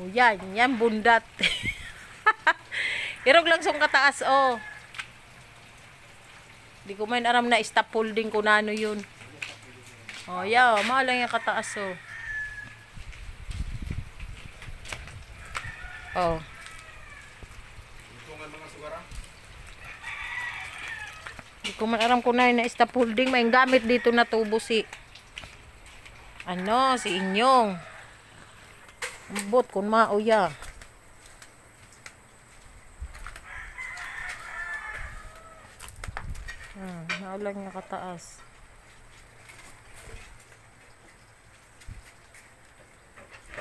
O yan bundat. Irog lang song kataas oh. Di ko man aram na stop holding ko na ano yun. Oh yeah, mahal lang yung kataas oh. Oh. Di ko man aram ko na stop holding. May gamit dito na tubo si ano, si Inyong. Ambot kung mauya. Naulang niya kataas.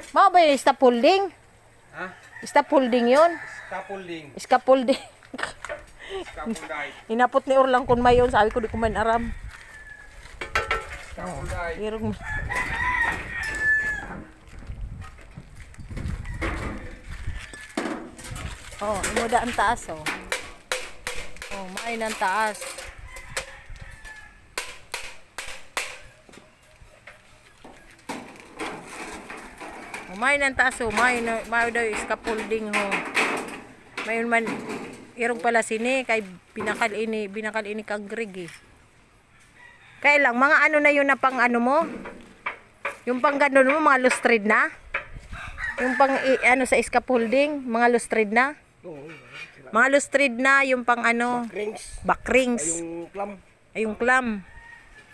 Mau ba yung stop holding? Ha? Stop holding yun? Scaffolding. Scaffolding. Scaffolding. Inapot ni Orlang kung may yun. Sabi ko di ko man aram. Scaffolding. Irong. Oh, imuda ang taas oh. Oh, main ang taas. Oh, main ang taas oh. Main daw scaffolding ho. Mayon man irong pala sini kay binakal ini kag Greg eh. Kaya lang mga ano na yun na pang ano mo? Yung pang ganun mo mga lustrid na? Yung pang ano sa scaffolding, mga lustrid na? Mga lustrid na yung pang ano? Backrings. Ay yung clam.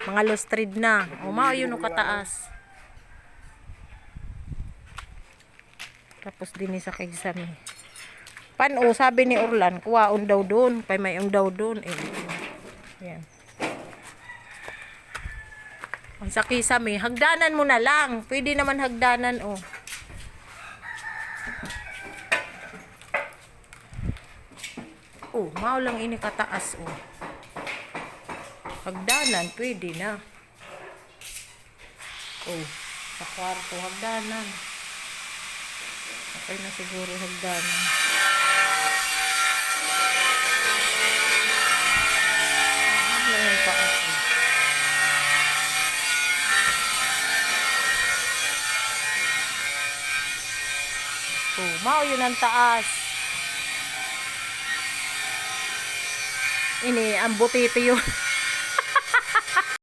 Mga lustrid na. O mao yun o kataas. Tapos din sa kagsami. Pano, sabi ni Orlan, kuwaon daw doon. Kay may daw doon. Yan. Ang sa kisame, hagdanan mo na lang. Pwede naman hagdanan, oh. Oh, mao lang ini kataas, oh. Hagdanan, pwede na. Oh, sa kwarto, hagdanan. Okay na siguro hagdanan. Oh, mao yun ang taas. Ini, ang butiti yun.